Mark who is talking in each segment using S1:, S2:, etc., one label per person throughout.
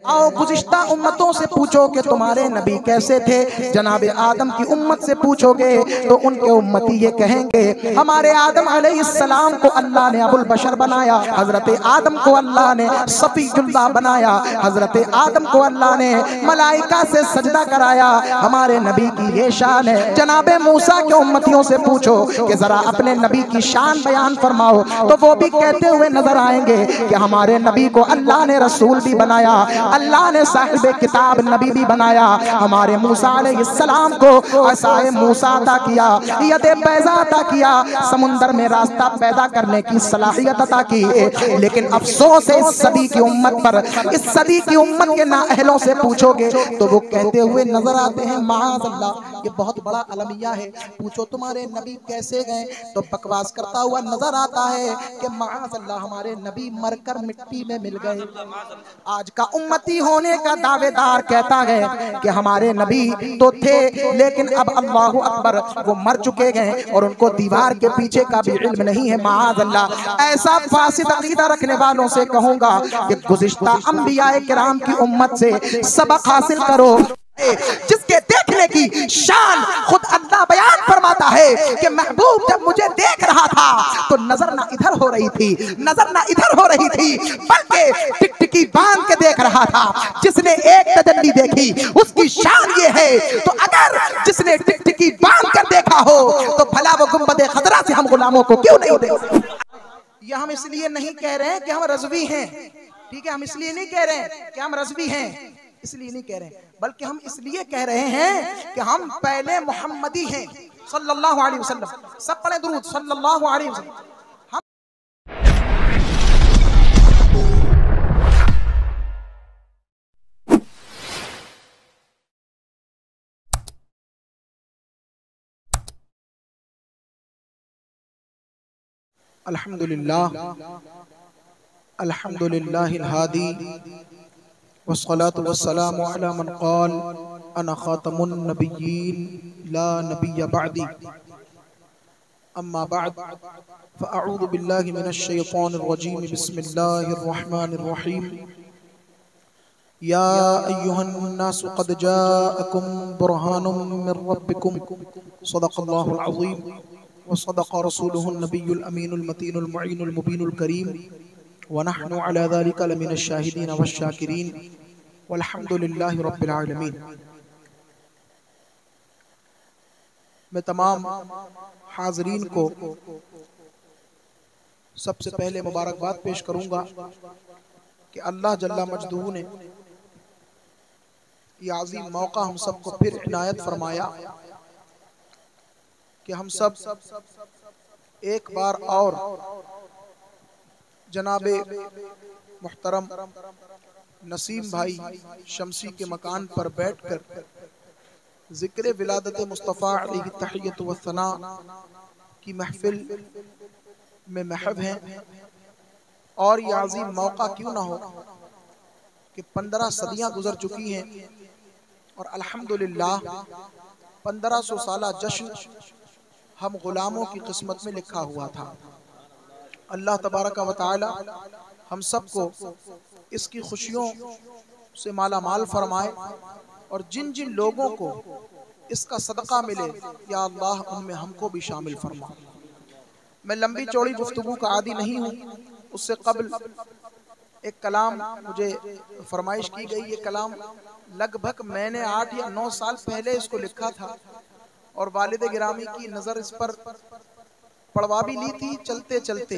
S1: आओ गुज़िश्ता उम्मतों से पूछो कि तुम्हारे नबी कैसे थे, जनाब आदम की उम्मत से पूछोगे तो उनके उम्मती ये कहेंगे हमारे आदम अलैहिस्सलाम को अल्लाह ने अबुल बशर बनाया, हजरत आदम को अल्लाह ने सफीजुल्लाह बनाया, हजरत आदम को अल्लाह ने मलाइका से सजदा कराया। हमारे नबी की ये शान है। जनाब मूसा के उम्मतियों से पूछो कि जरा अपने नबी की शान बयान फरमाओ, तो वो भी कहते हुए नजर आएंगे कि हमारे नबी को अल्लाह ने रसूल भी बनाया, अल्लाह ने साहिब किताब नबी भी बनाया, हमारे मूसा अलैहिस्सलाम को असाए मूसा अता किया, यदे बैज़ा अता किया, समुंदर में रास्ता पैदा करने की सलाहियत अता की। लेकिन अफसोस है इस सदी की उम्मत पर, इस सदी की उम्मत के नाअहलों से पूछोगे तो वो कहते हुए नजर आते हैं माअज़ल्लाह, ये बहुत बड़ा अलमिया है, पूछो तुम्हारे नबी कैसे गए, तो बकवास करता हुआ नजर आता है कि माअज़ल्लाह हमारे नबी मरकर मिट्टी में मिल गए। आज का उम्मती होने का दावेदार कहता है कि हमारे नबी तो थे लेकिन अब अल्लाहु अकबर वो मर चुके गए और उनको दीवार के पीछे का भी इल्म नहीं है। माअज़ल्लाह, ऐसा फासिद अकीदा रखने वालों से कहूंगा कि गुज़िश्ता अंबियाए किराम की उम्मत से सबक हासिल करो, जिसके देखने की शान खुद अल्लाह बयान फरमाता है कि महबूब जब मुझे देख रहा था तो नजर ना इधर हो रही थी, नजर ना इधर हो रही थी, बल्कि टिकटिकी बांध के देख रहा था। जिसने एक तजल्ली देखी उसकी शान ये है, तो अगर जिसने टिकटिकी बांध कर देखा हो तो भला वो गुंबद खजरा से हम गुलामों को क्यों नहीं दे। ये हम इसलिए नहीं कह रहे हैं कि हम रज़वी हैं, ठीक है, हम इसलिए नहीं कह रहे हैं कि हम रज़वी हैं, इसलिए नहीं कह रहे हैं, बल्कि हम इसलिए कह रहे हैं कि हम पहले मोहम्मदी हैं सल्लल्लाहु अलैहि वसल्लम। सब पढ़े दुरूद सल्लल्लाहु अलैहि वसल्लम। अल्हम्दुलिल्लाह अल्हम्दुलिल्लाहिल हादी वस्सलातु वस्सलामु अला मन क़ाल अना ख़ातमुन नबिय्यीन ला नबिय्य बअदी अम्मा बअद फ़अऊज़ु बिल्लाहि मिनश शैतानिर रजीम बिस्मिल्लाहिर रहमानिर रहीम या अय्युहन नासु क़द जाअकुम बुरहानुम मिर रब्बिकुम सदक़ल्लाहुल अज़ीम व सदक़ रसूलुहुन नबियुल अमीनुल मतीनुल मुईनुल मुबीनुल करीम व नहनु अला ज़ालिका लमिनश शाहिदीन वश्शाकिरीन वल्हम्दुलिल्लाहि रब्बिल आलमीन। मैं तमाम हाज़रीन को सबसे पहले मुबारकबाद पेश करूंगा कि अल्लाह जल्ला मजदूह ने ये अज़ीम मौका हम सबको फिर इनायत फरमाया कि हम सब एक बार और जनाबे मुहतरम नसीम भाई शमसी के मकान पर बैठकर ज़िक्र विलादत मुस्तफ़ा अलैहि तहियत व सना की महफिल में महव हैं। और ये अज़ीम मौका क्यों ना हो कि 15 सदियाँ गुजर चुकी हैं और अल्हम्दुलिल्लाह 1500 साला जश्न हम गुलामों की किस्मत में लिखा हुआ था। अल्लाह तबारक व तआला हम सबको इसकी खुशियों से माला माल फरमाए और जिन जिन लोगों को इसका सदका मिले या अल्लाह उनमें हमको भी शामिल फरमा। मैं लंबी चौड़ी गुफ्तगू का आदी नहीं हूँ, उससे कबल एक कलाम मुझे फरमाइश की गई। ये कलाम लगभग मैंने 8 या 9 साल पहले इसको लिखा था और वालिद गिरामी की नज़र इस पर पढ़वा भी ली थी। चलते चलते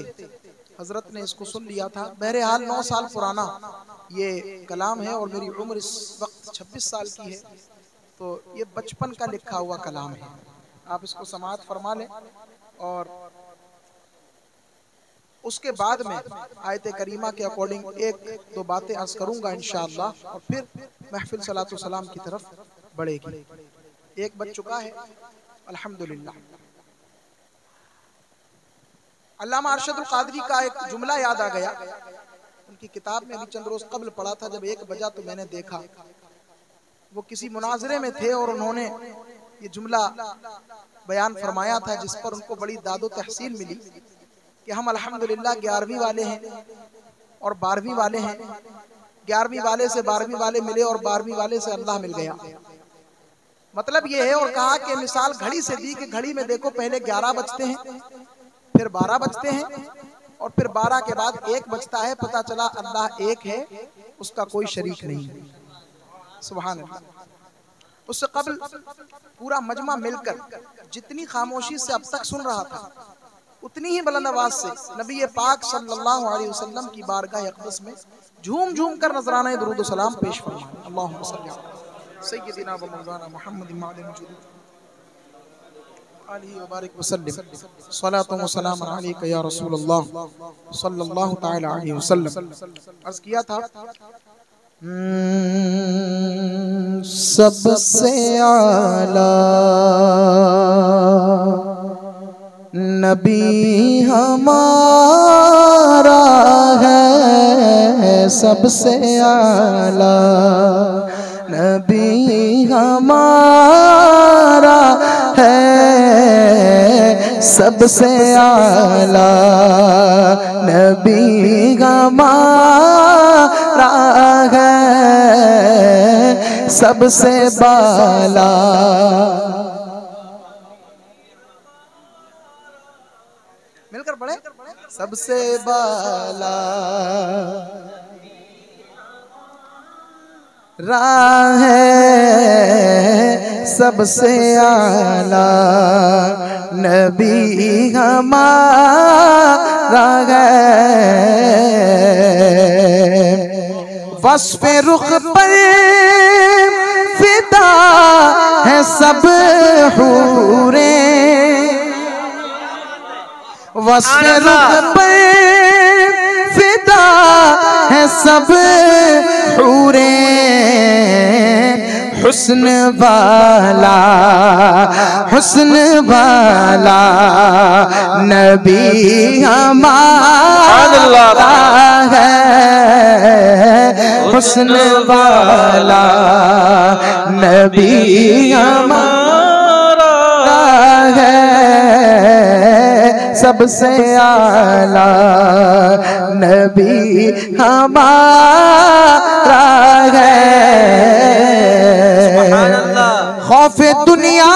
S1: हजरत ने इसको सुन लिया था। बहरहाल 9 साल पुराना ये कलाम है और मेरी उम्र इस वक्त 26 साल की है, तो ये बचपन का लिखा हुआ कलाम है। आप इसको समाअत फरमा लें और उसके बाद में आयत करीमा के अकॉर्डिंग एक दो बातें अर्ज करूंगा इंशाअल्लाह और फिर महफिल सलातो सलाम की तरफ बढ़ेगी। एक बज चुका है अल्हम्दुलिल्लाह। अल्लामा अरशदुल क़ादरी का एक जुमला याद आ गया, उनकी किताब में अभी चंद रोज कबल पढ़ा था। जब 1 बजा तो मैंने देखा वो किसी मुनाजरे में थे और उन्होंने ये जुमला बयान फरमाया था जिस पर उनको बड़ी दादो तहसीन मिली कि हम अल्हम्दुलिल्लाह 11वीं वाले हैं और 12वीं वाले हैं 11वीं वाले से 12वीं वाले मिले और 12वीं वाले से अल्लाह मिल गया। मतलब ये है। और कहा कि मिसाल घड़ी से दी कि घड़ी में देखो पहले 11 बजते हैं, फिर 12 बजते हैं और फिर 12 के बाद 1 बजता है। पता चला अल्लाह एक है, उसका कोई शरीक नहीं। सुभान अल्लाह। उससे कबल पूरा मजमा मिलकर जितनी खामोशी से अब तक सुन रहा था उतनी ही बुलंद आवाज से नबी पाक सल्लल्लाहु अलैहि वसल्लम की बारगाह अक़दस में झूम झूम कर नजराना दुरूद व सलाम पेश फरमाए। अल्लाहुम्मा सल्ली अला सय्यिदिना व मौलाना मुहम्मद मादिन वजूद आलिहि व बारिक व सल्लिम सलातु व सलाम अलैका या रसूल अल्लाह सल्लल्लाहु तआला अलैहि वसल्लम। अर्ज किया था सबसे आला नबी हमारा है, सबसे आला नबी हमारा है, सबसे आला नबी हमारा है, सबसे बाला मिलकर पढ़े सबसे बाला राह है, सबसे आला नबी हमारा है, वस्फ़े रुख पर फिदा है सब हूरे, वस्फ़े रुख पर फिदा है सब हूरे, हुस्न वाला नबी हमारा है, हुस्न वाला नबी हमारा है, सबसे आला नबी हमारा है। खौफे दुनिया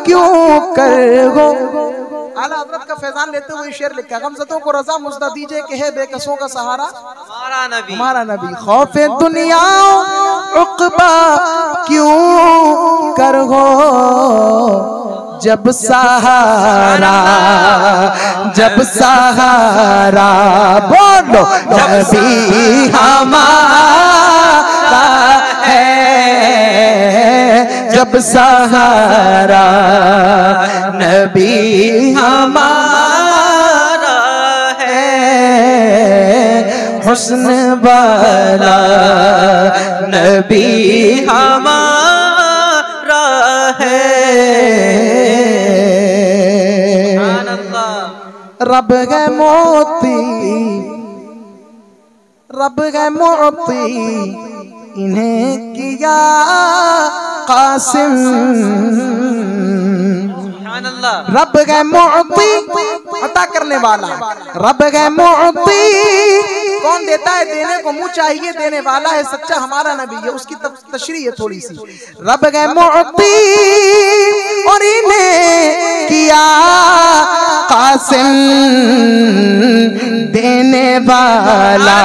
S1: क्यों कर हो। आला हज़रत का फैजान लेते हुए शेर लिखा, गमज़दों को रज़ा मुज़दा दीजिए कि है बेकसों का सहारा हमारा नबी। खौफे दुनिया उक़बा क्यों कर हो, जब सहारा बोलो नबी हमारा है, जब सहारा नबी हमारा है, हुस्न वाला नबी हमारा है। रब है मोती इन्हें किया कासिम, रब है मोती अता करने वाला, रब है मोती कौन देता है, देने को मुँह चाहिए, देने वाला है सच्चा हमारा नबी है। उसकी तशरीह है थोड़ी सी। रब है मोती और इन्हें किया कासिम, देने वाला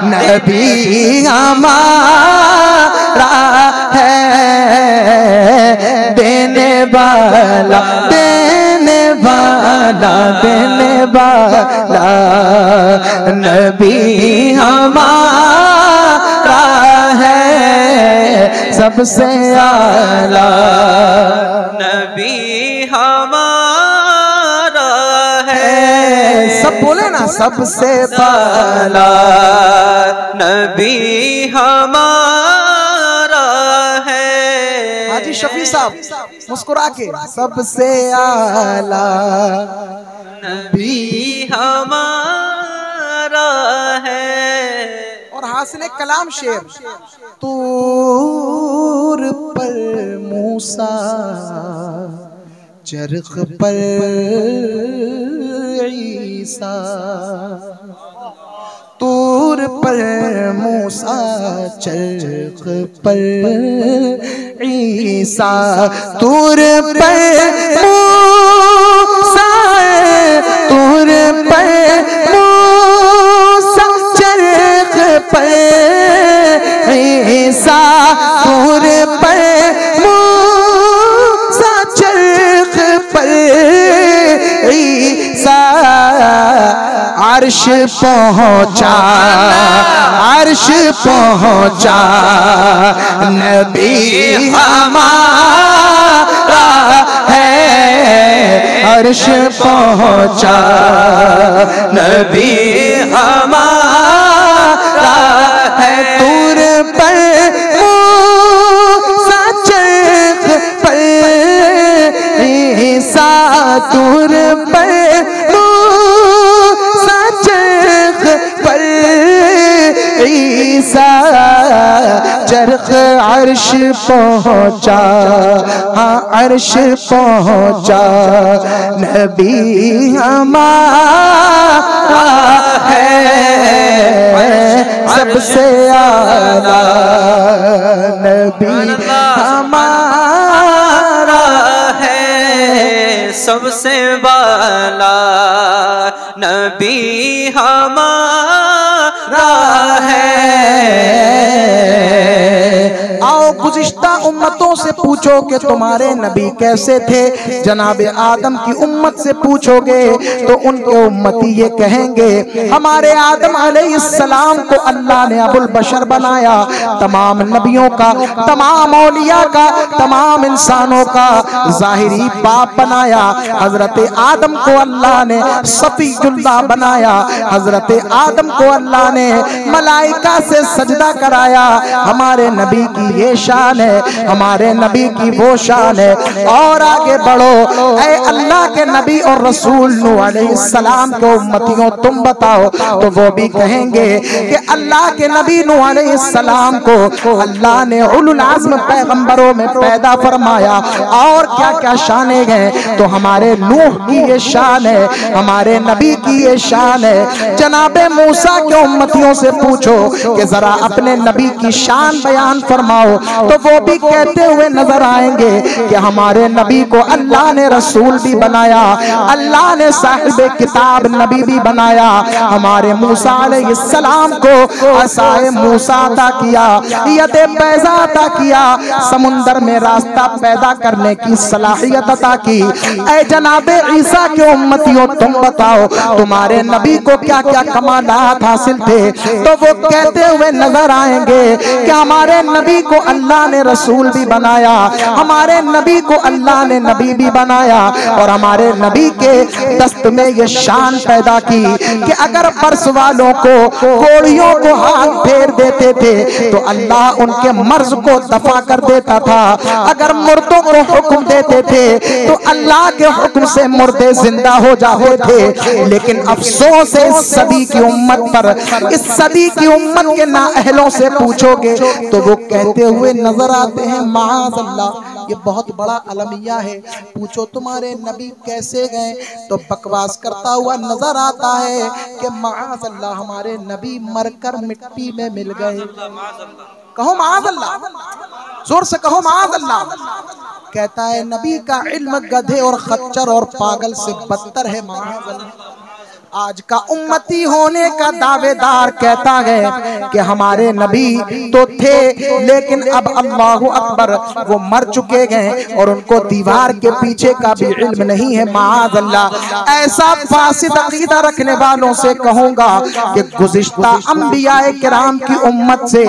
S1: नबी हमारा है, देने वाला नबी हमारा है, सबसे आला नबी हमारा है। सब बोले ना सबसे बाला नबी हमारा है। हाजी शफी साहब मुस्कुरा के सबसे आला नबी हमारा है। और हासिल कलाम शेर, तूर पर मूसा चरख पर ईसा, तूर पर मूसा चर्ख पर ईसा, तूर पर मूसा, तूर पर मूसा चर्ख पर ईसा, तूर पर मूसा चर्ख पर ईसा, अर्श पहुँचा, अर्श पहुँचा नबी हमारा है, अर्श पहुँचा नबी हमारा है, तूर पर मूसा चर्ख पर ईसा, तूर पर ईसा, चरख अर्श पहुँचा, हाँ अर्श पहुँचा नबी हमारा है, सबसे आला नबी हमारा है,
S2: सबसे वाला नबी हमारा है।
S1: आओ गुज़िश्ता उम्मतों से पूछो कि तुम्हारे नबी कैसे थे, जनाबे आदम की उम्मत से पूछोगे तो उनके उम्मती ये कहेंगे हमारे आदम अलैहिस्सलाम को अल्लाह ने अबुल बशर बनाया, तमाम नबियों का, तमाम औलिया का, तमाम इंसानों का ज़ाहिरी बाप बनाया। हजरत आदम को अल्लाह ने सफीउल्लाह बनाया, हजरत आदम को अल्लाह ने मलाइका से सजदा कराया। हमारे नबी की ये शान है, हमारे नबी की वो शान है। और आगे बढ़ो ऐ अल्लाह के नबी और रसूल नूह अलैहिस्सलाम के उम्मतियों, तुम बताओ तो वो भी कहेंगे कि अल्लाह के नबी नूह अलैहिस्सलाम को अल्लाह ने उलुल आज़्म पैगंबरों में पैदा फरमाया। और क्या क्या शाने हैं, तो हमारे नूह की ये शान है, हमारे नबी की ये शान है। जनाबे मूसा के उम्मतियों से पूछो कि जरा अपने नबी की शान बयान फरमाओ, तो वो भी कहते हुए नजर आएंगे कि हमारे नबी को अल्लाह ने रसूल भी बनाया, अल्लाह ने साहिब किताब नबी भी बनाया। हमारे मूसा अलैहिस्सलाम को असाए मूसा अता किया, यदे बैज़ा अता किया, समुंदर में रास्ता पैदा करने की सलाहियत अता की। ऐ जनाबे ईसा के उम्मतियों, तुम बताओ तुम्हारे नबी को क्या क्या कमालात हासिल थे, तो वो कहते हुए नजर आएंगे कि हमारे नबी को अल्लाह ने रसूल भी बनाया, हमारे नबी को अल्लाह ने नबी भी बनाया। और हमारे नबी के दस्त में ये शान पैदा की कि अगर फर्श वालों को, कोड़ियों को हाथ फेर देते थे तो अल्लाह उनके मर्ज को दफा कर देता था। अगर मुर्दों को हुक्म देते थे तो अल्लाह के हुक्म से मुर्दे जिंदा हो जाते थे। लेकिन अफसोस है इस सदी की उम्मत पर, इस सदी की उम्मत के नाअहलों से पूछोगे तो वो कहते हुए नजर आते हैं माअज़ल्लाह, ये बहुत बड़ा अलमिया है, पूछो तुम्हारे नबी कैसे गए, तो बकवास करता हुआ नजर आता है कि माअज़ल्लाह हमारे नबी मरकर मिट्टी में मिल गए। कहो माअज़ल्लाह, जोर से कहो माअज़ल्लाह। कहता है नबी का इल्म गधे और खच्चर और पागल से बदतर है माअज़ल्लाह। आज का उम्मती होने का दावेदार कहता है कि हमारे नबी तो थे, लेकिन अब अल्लाहु अकबर वो मर चुके हैं और उनको दीवार के पीछे का भी इल्म नहीं है माअज़ल्लाह। ऐसा फासिद अकीदा रखने वालों से कहूंगा कि गुज़िश्ता अंबियाए किराम की उम्मत से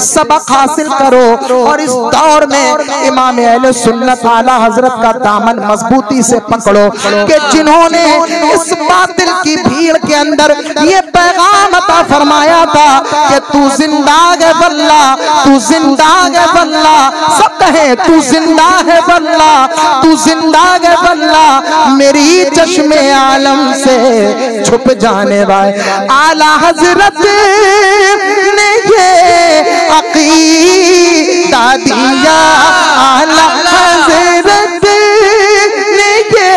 S1: सबक हासिल करो और इस दौर में इमाम अहले सुन्नत आला हजरत का दामन मजबूती से पकड़ो कि जिन्होंने इस बातिल की भीड़ के अंदर ये पैगाम अता फरमाया था कि तू जिंदा है वल्ला, तू जिंदा है वल्ला, सब कहे तू जिंदा है वल्ला, तू जिंदा है वल्ला, मेरी चश्मे आलम से छुप जाने वाले आला हजरत ने ये अकीदा दिया, आला हजरत ने ये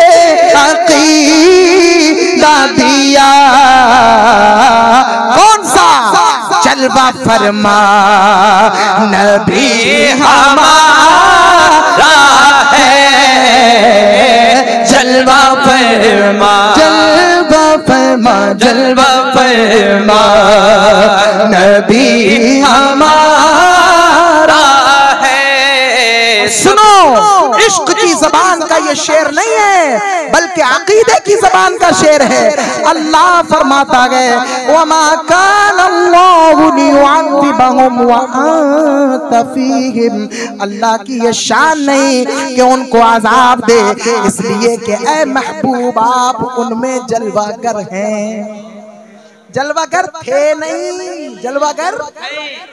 S1: अकीदा दिया। कौन सा? जलवा फरमा नबी हमारा है,
S2: जलवा फरमा,
S1: जलवा फरमा, जलवा फरमा नबी हमारा
S2: है।
S1: सुनो, इश्क की जबान का ये शेर नहीं है बल्कि अकीदे की जबान का शेर है। अल्लाह फरमाता है वमा कान अल्लाहु लियुअज़्ज़िबहुम व अंत फीहिम, अल्लाह की ये शान नहीं कि उनको अजाब दे, इसलिए कि ए महबूब आप उनमें जलवागर हैं। जलवागर थे नहीं, जलवागर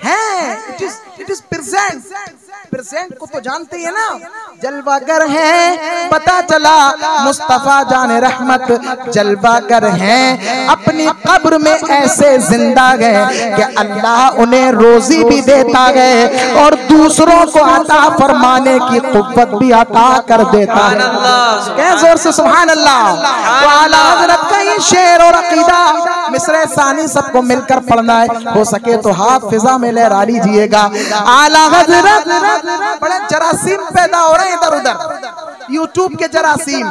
S1: हैं। इट इज प्रेजेंट, प्रेजेंट को तो जानते हैं ना, जलवागर हैं। पता चला मुस्तफा जाने रहमत जलवागर हैं, अपनी कब्र में ऐसे जिंदा गए कि अल्लाह उन्हें रोजी भी देता गए और दूसरों को अता फरमाने की कुव्वत भी अता कर देता है। क्या जोर से सुभान अल्लाह। तो आला हज़रत का ये शेर और अकीदा मिसरे सानी सबको मिलकर पढ़ना है, हो सके तो हाथ फिजा में लहरा लीजिएगा। आला हज़रत बड़े जरासीम पैदा हो रहे हैं इधर उधर, यूट्यूब के जरासीम,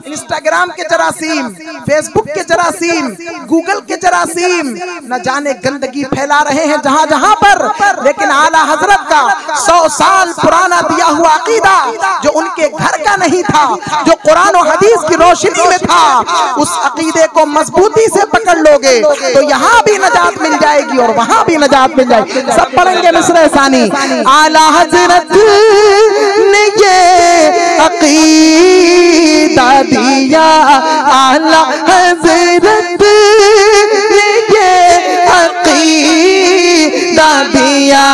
S1: इंस्टाग्राम के जरासीम, फेसबुक के जरासीम, गूगल के जरासीम, न जाने गंदगी फैला रहे हैं जहां जहां पर। लेकिन आला हजरत का 100 साल पुराना दिया हुआ अकीदा जो उनके घर का नहीं था, जो कुरान और हदीस की रोशनी में था, उस अकीदे को मजबूती से पकड़ लोगे तो यहाँ भी नजात मिल जाएगी और वहां भी नजात मिल जाएगी। सब पढ़ेंगे मिसरे सानी। आला हजरत ने ये अकीदा दिया, आला हजरत ने ये अकीदा दिया।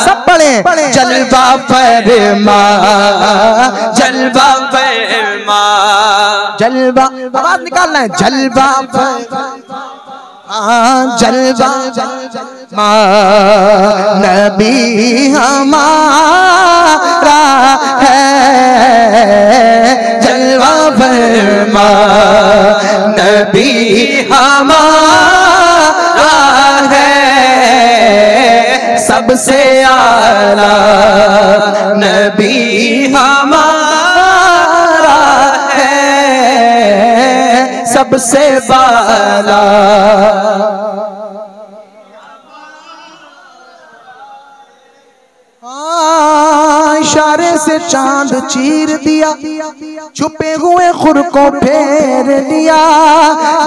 S1: सब पढ़े जलवा फरमा,
S2: जलवा फरमा,
S1: जलवा, आवाज निकालना है, जलवा जलवा नबी हमारा है, जलवा फरमा
S2: नबी हमारा है, सबसे आला नबी हमारा है, सबसे बाला।
S1: इशारे से चांद चीर दिया, छुपे हुए खुर को फेर लिया,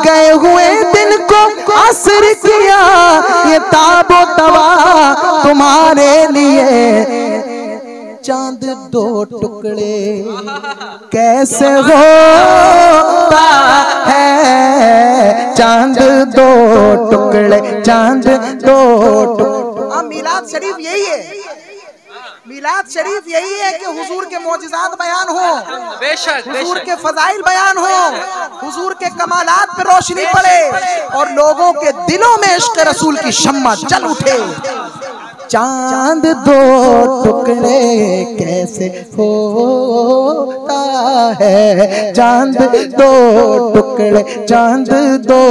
S1: गए हुए दिन को असर किया, ये ताबो तवा तुम्हारे लिए। चांद दो टुकड़े कैसे होता है, चांद दो टुकड़े, चांद दो टुकड़े। मिलाद शरीफ यही है, मिलाद शरीफ यही है कि हुजूर के मौजिज़ात बयान हो,
S2: बेशक
S1: हुजूर के फजाइल बयान हो, हुजूर के कमालात पे रोशनी पड़े और लोगों के दिलों में इश्क रसूल की शम्मा जल उठे। चांद दो टुकड़े कैसे होता है, चांद दो टुकड़े, चांद दो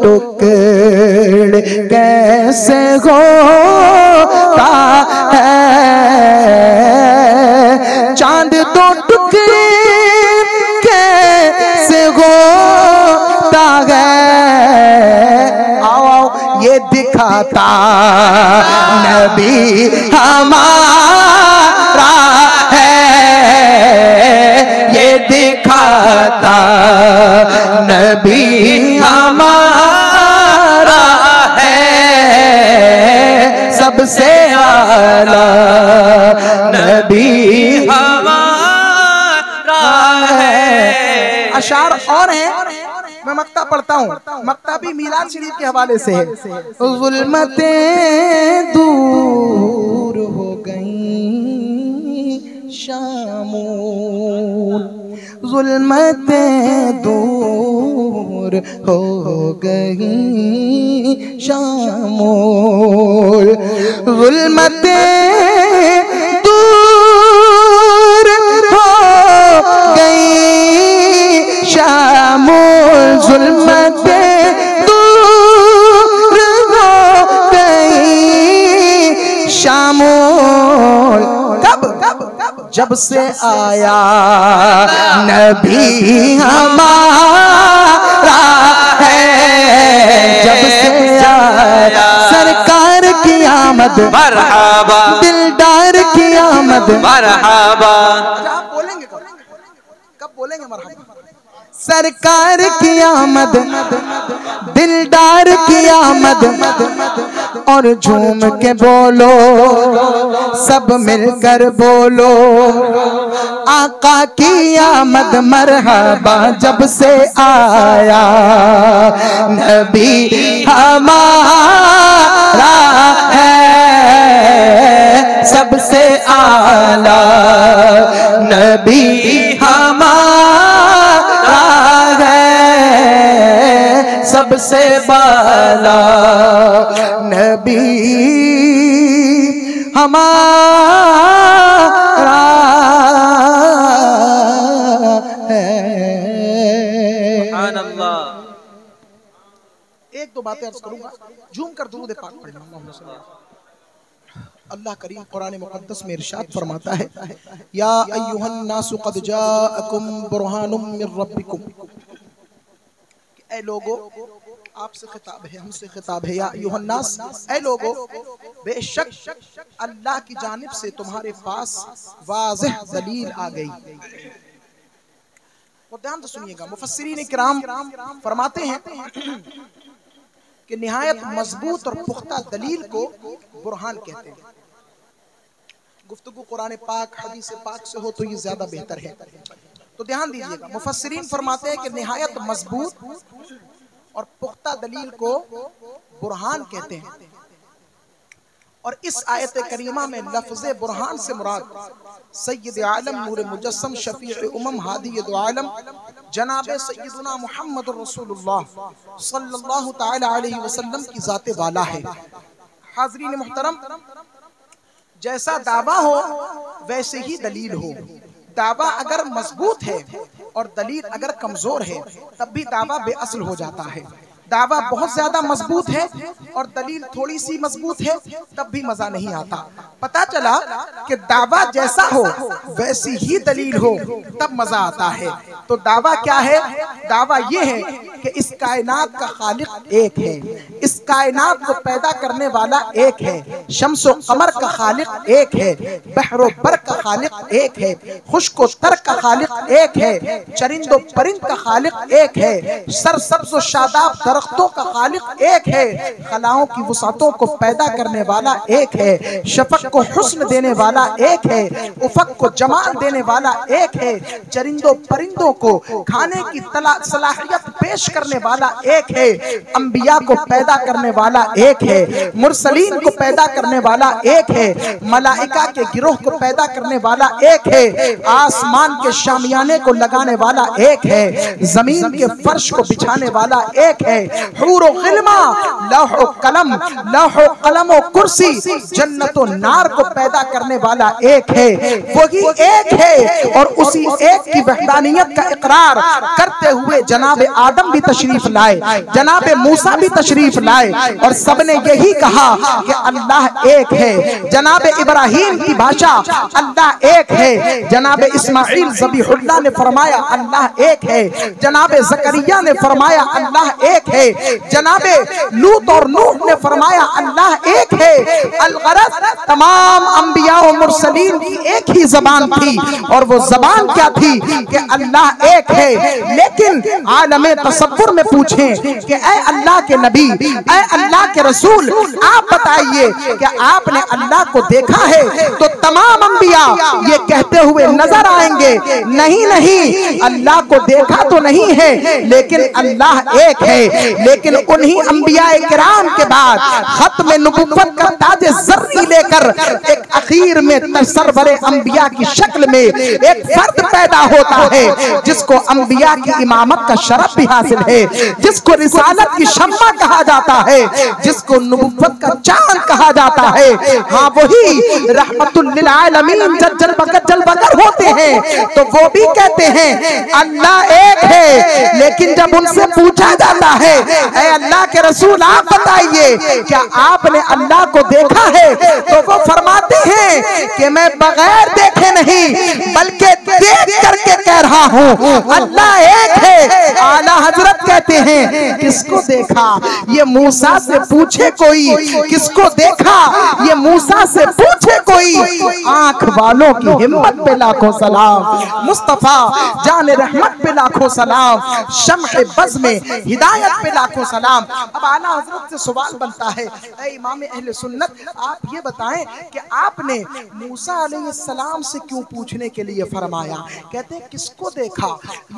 S1: टुकड़े कैसे होता है, चांद दो टुकड़े कैसे होता है। आओ आओ ये दिखाता नबी हमारा है, ये दिखाता नबी हमारा है, सबसे आला नबी
S2: हमारा है।
S1: अशार और हैं, मैं मक्ता पढ़ता हूँ, मक्ता भी मीलाद शरीफ के हवाले से है। ज़ुल्मतें दूर हो गई शामूल, ज़ुल्मतें दूर हो गई शामूल, ज़ुल्मतें दूर हो गई शामूल, ज़ुल्मतें दूर हो जब से आया नबी हमारा है, जब से आया सरकार की आमद
S2: मरहबा,
S1: दिलदार की आमद
S2: मरहबा।
S1: आप बोलेंगे कब बोलेंगे मरहबा? सरकार की आमद दिलदार की आमद, और झूम के बोलो सब मिलकर बोलो आका की आमद मरहबा, जब से आया नबी हमारा है, सबसे आला नबी हमारा है, सबसे बाला नबी हमारा है।
S2: सुभान अल्लाह।
S1: एक दो बातें अर्ज करूंगा, झूम कर दुरूद पाक पढ़ लूंगा। अल्लाह करीम कुरान मुक़द्दस में इरशाद फरमाता है, या अय्युहन नासु क़द जाअकुम बुरहानुम मिर रब्बिकुम, ऐ लोगो, आपसे खिताब है, हमसे खिताब है, या अय्युहन नास, ऐ लोगो, बेशक अल्लाह की जानिब से तुम्हारे पास वाज़ेह दलील आ गई। और ध्यान से सुनिएगा, मुफस्सिरीन किराम फरमाते हैं कि निहायत मजबूत और पुख्ता दलील को बुरहान कहते हैं। गुफ्तगू कुरान पाक हदीस पाक से हो तो ये ज्यादा बेहतर है। तो ध्यान दीजिएगा, मुफस्सिरीन फरमाते हैं कि निहायत मजबूत और पुख्ता दलील को बुरहान कहते हैं। और इस आयत करीमा में लफ्ज़े बुरहान से मुराद सय्यद आलम नूर मुजस्सम शफीअ उम्म हादी दो आलम जनाब सय्यदुना मुहम्मद रसूलुल्लाह सल्लल्लाहु तआला अलैहि वसल्लम की ज़ाते वाला है। हाज़रीन मुहतरम, जैसा दावा हो वैसे ही दलील हो। दावा अगर मजबूत है और दलील अगर कमजोर है तब भी दावा बेअसल हो जाता है। दावा बहुत ज्यादा मजबूत है और दलील थोड़ी सी मजबूत है तब भी मजा नहीं आता। पता चला कि दावा जैसा हो वैसी ही दलील हो तब मजा आता है। तो दावा क्या है? दावा ये है कि इस कायनात का खालिक एक है, इस कायनात को पैदा करने वाला एक है, शम्सो कमर का खालिक एक है, बहरो बर का खालिक एक है, खुश्को तर का खालिक एक है, चरिंदो परिंद का खालिक एक है, सरसब्ज़ो शादाब दरख्तों का खालिक एक है, खलाओं की वसातों को पैदा करने वाला एक है, शफक को हुस्न देने वाला एक है, उफक को जमाल देने वाला एक है, चरिंदों परिंदों को खाने की सलाहियत पेश करने वाला एक है, अंबिया को पैदा करने वाला एक है, मुरसलीन को पैदा करने वाला एक है, मलाइका के गिरोह को पैदा करने वाला एक है, आसमान के शामियाने को लगाने वाला एक है, जमीन के फर्श को बिछाने वाला एक है, हूर व गिल्मा, लौह व कलम, लौह व कलम व कुर्सी, जन्नत व नार को पैदा करने वाला एक है। वही एक है और उसी एक की वहदानियत का इकरार करते हुए जनाब आदम भी तशरीफ लाए, जनाब मूसा भी तशरीफ लाए और सबने यही कहा कि अल्लाह एक है। जनाब इब्राहीम की भाषा अल्लाह एक है, जनाब इस्माइल ज़बीहुल्लाह ने फरमाया अल्लाह एक है, जनाब ज़करिया ने फरमाया अल्लाह एक है, जनाबे लूत और नूह ने फरमाया अल्लाह एक है। अलगरज तमाम अंबिया और मुरसलीन की एक ही जबान थी और वो जबान क्या थी कि अल्लाह एक है। लेकिन आलमे तसव्वुर में पूछें कि ऐ अल्लाह के नबी, ऐ अल्लाह के रसूल, आप बताइए कि आपने अल्लाह को देखा है? तो तमाम अंबिया ये कहते हुए नजर आएंगे नहीं नहीं, अल्लाह को देखा तो नहीं है लेकिन अल्लाह एक है। लेकिन उन्हीं अंबिया किराम के बाद खत्म नबुव्वत का ताज ज़र्री लेकर एक अखीर में सरवरे अंबिया की शक्ल में एक फर्द पैदा होता है जिसको अंबिया की इमामत का शरफ भी हासिल है, जिसको रिसालत की शम्मा कहा जाता है, जिसको नबुव्वत का चांद कहा जाता है। हाँ, वही रहमतुल लिल आलमीन जल बकर होते हैं तो वो भी कहते हैं अल्लाह एक है। लेकिन जब उनसे पूछा जाता है ऐ अल्लाह के रसूल आप बताइए क्या आपने अल्लाह को देखा है? तो वो फरमाते हैं समझें कि मैं बगैर देखे नहीं बल्कि देख करके कह रहा हूँ अल्लाह एक है। आला हजरत कहते हैं किसको देखा? ये मूसा से पूछे कोई। किसको देखा? ये मूसा से पूछे कोई। आंख वालों की हिम्मत पे लाखों सलाम, मुस्तफा जान रहमत पे लाखों सलाम, शम्ह बज़ में हिदायत पे लाखों सलाम। अब आला हजरत से सवाल बनता है, ऐ इमाम अहले सुन्नत, आप ये बताएं कि आपने मूसा अलैहिस्सलाम से क्यों पूछने के लिए फरमाया? कहते हैं किसको देखा?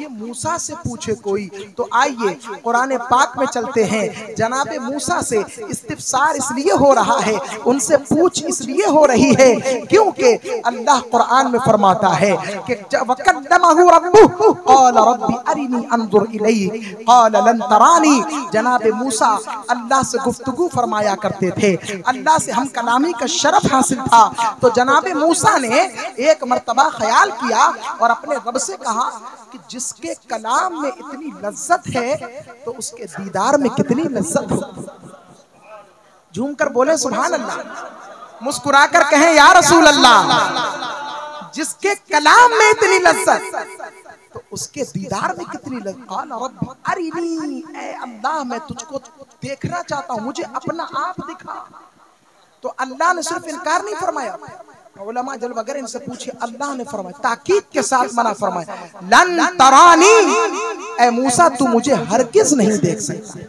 S1: ये मूसा से पूछे कोई। तो आइए कुरान पाक में चलते हैं। जनाबे मूसा से इस्तिफसार इसलिए हो रहा है, उनसे पूछ इसलिए हो रही है क्योंकि अल्लाह कुरान में फरमाता है कि वकल्लमहु रब्बुहु क़ाल रब्बी अरिनी अंजुर इलैक क़ाल लन तरानी। जनाबे मूसा अल्लाह से गुफ्तगू फरमाया करते थे, अल्लाह से हम कलामी का शरफ हासिल था। तो जनाबे मूसा ने एक मर्तबा ख्याल किया और अपने रब से कहा कि जिसके कलाम में इतनी लज्जत है तो उसके दीदार में कितनी लज्जत हो। झूम कर बोले सुभान अल्लाह, मुस्कुराकर कहें या रसूल अल्लाह। जिसके कलाम में इतनी लज्जत तो उसके दीदार में कितनी लज्जत। अरिनी, ऐ अल्लाह मैं तुझको देखना चाहता हूँ, मुझे अपना आप दिखा। तो अल्लाह ने सिर्फ इनकार नहीं फरमाया, उलमा जल वगैरह इनसे पूछे, अल्लाह ने फरमाया ताकीद के साथ मना फरमाया, लन तरानी, ऐ मूसा तू मुझे हरगिज़ नहीं देख सकता।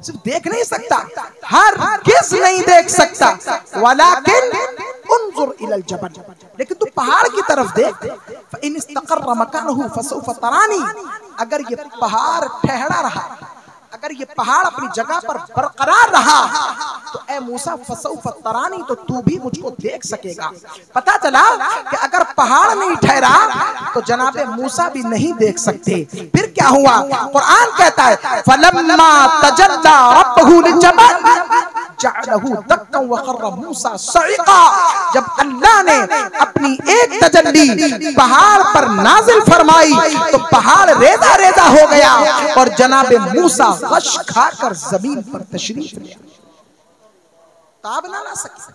S1: सिर्फ देख नहीं सकता, हरगिज़ नहीं देख सकता। वलाकिन उन्जुर इलल जबल, लेकिन तू पहाड़ की तरफ देख। इन इस्तक़र्र मकानहु फसौफ तरानी, अगर ये पहाड़ ठहरा रहा, अगर ये पहाड़ अपनी जगह पर बरकरार रहा तो ए मूसा फसौफ तरानी, तो तू भी मुझको देख सकेगा। पता चला कि अगर पहाड़ नहीं ठहरा तो जनाबे मूसा भी नहीं देख सकते। फिर क्या हुआ? कुरान कहता है फलम्मा तजल्ला रब्बहु लिजबल जअलहु दक्कन व खर्र मूसा सईका। जब अल्लाह ने अपनी एक तजल्ली पहाड़ पर नाजिल फरमाई तो पहाड़ रेजा रेजा हो गया और जनाबे मूसा गश खाकर जमीन पर तशरीफ ले आए, ताब ना ला सके।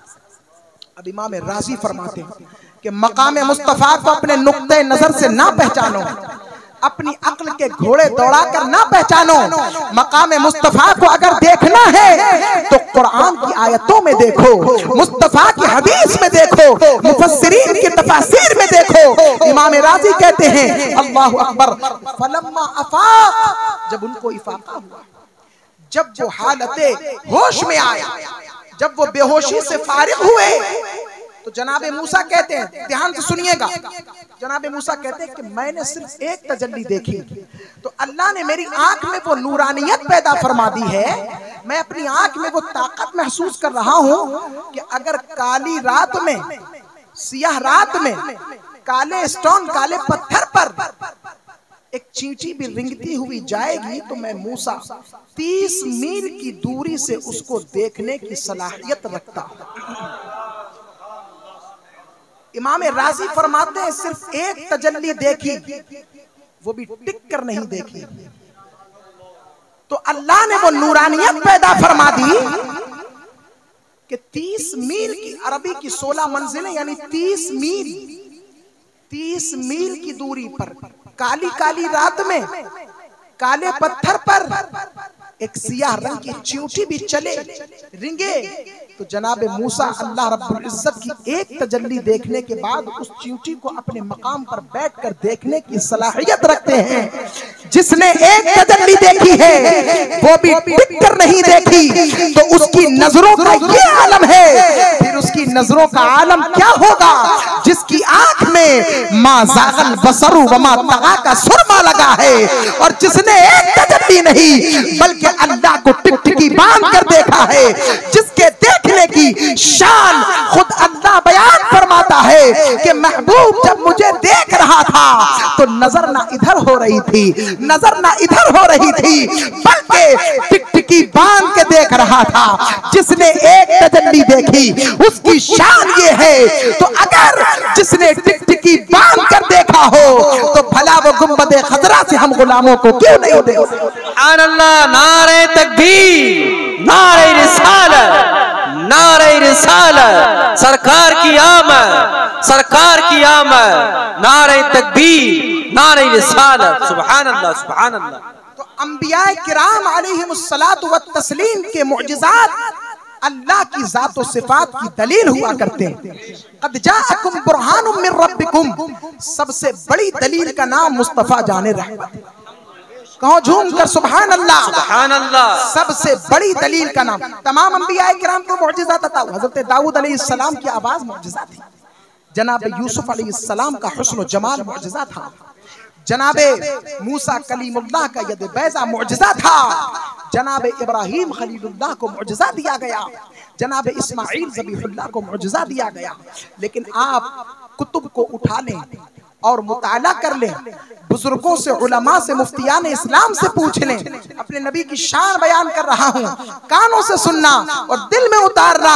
S1: अब इमाम राजी फरमाते हैं कि मकाम मुस्तफा को अपने नुक्ते नजर से ना पहचानो, अपनी अक्ल के घोड़े दौड़ाकर ना पहचानो। मकाम मुस्तफा को अगर देखना है तो कुरान की आयतों में देखो, मुस्तफा की हदीस में देखो, मुफस्सिरीन की तफासीर में देखो। इमाम राजी कहते हैं अल्लाहु अकबर, फलम्मा अफाक, जब उनको इफाका हुआ, जब वो हालते होश में आया, जब वो बेहोशी से फारिग हुए, तो जनाबे मूसा कहते हैं, ध्यान से सुनिएगा, जनाबे मूसा कहते हैं कि मैंने सिर्फ एक तजल्ली देखी तो अल्लाह ने मेरी आंख में वो नूरानियत पैदा फरमा दी है। मैं अपनी आंख में वो ताकत महसूस कर रहा हूं कि अगर काली रात में, सियाह रात में, काले स्टोन, काले पत्थर पर एक चींटी भी रिंगती हुई जाएगी तो मैं मूसा 30 मील की दूरी से उसको देखने की सलाहियत रखता हूं। इमाम राजी फरमाते हैं सिर्फ एक तजल्ली देखी, वो भी टिक कर नहीं देखी, तो अल्लाह ने वो नूरानियत पैदा फरमा दी कि 30 मील की, अरबी की 16 मंजिलें यानी 30 मील की दूरी पर, काली काली रात में, काले पत्थर पर एक सियाह रंग की चींटी भी चले, रिंगे, तो जनाबे मूसा अल्लाह रब्बुल इज्जत की एक तजल्ली देखने के बाद उस चींटी को अपने मकाम पर बैठकर देखने की सलाहियत रखते हैं। जिसने एक तजल्ली देखी है वो भी टिक कर नहीं देखी तो उसकी नजरों का ये आलम है, फिर उसकी नजरों का आलम क्या होगा? जिसकी आंख में मा ज़ागल बसरु व मा तगा का सुरमा लगा है, और जिसने एक तजल्ली नहीं बल्कि अल्लाह को टिकटिकी बांध कर देखा है, जिसके देखने की शान खुद अल्लाह बयान फरमाता है कि महबूब जब मुझे देख रहा था तो नजर ना इधर हो रही थी, नजर ना इधर हो रही थी, बल्कि टिकटिकी बांध के देख रहा था। जिसने एक तजल्ली देखी उसकी शान ये है, तो अगर जिसने टिकटिकी बांध कर देखा हो तो भला वो गुंबदे खजरा से हम गुलामों को क्यों नहीं दे?
S2: अल्लाह, नारे तकबीर, नारे रिसालत, नारे रिसालत। सरकार की आमद, सरकार की आमद, नारे तकबीर, नारे रिसालत, सुभान अल्लाह, सुभान अल्लाह।
S1: तो अंबिया किराम अलैहिमुस्सलातु व तस्लीम के मुअजिज़ात अल्लाह की ज़ात और सिफात की दलील हुआ करते हैं। क़द जाअकुम बुरहानुम मिन रब्बिकुम, सबसे बड़ी दलील का नाम मुस्तफ़ा जाने रहमत। कहो झूम कर सुभान अल्लाह,
S2: सुभान अल्लाह।
S1: सबसे बड़ी दलील का नाम। तमाम अंबिया किराम को मुअजिज़ात अता हुआ। हज़रत दाऊद अलैहिस्सलाम की आवाज़ मुअजिज़ा थी, जनाब यूसुफ अलैहिस्सलाम का हुस्न व जमाल मुअजिज़ा था, जनाबे मूसा कलीमुल्लाह का यद बैज़ा मुअजिज़ा था, जनाब इब्राहीम खलीलुल्लाह को मुअजिज़ा दिया गया, जनाब इस्माइल ज़बीहुल्लाह को मुअजिज़ा दिया गया। लेकिन आप कुतुब को उठा लें और मुताला कर लें, बुजुर्गों से, उलमा से, मुफ्तियान इस्लाम से पूछ लें, अपने नबी की शान बयान कर रहा हूँ, कानों से सुनना और दिल में उतारना।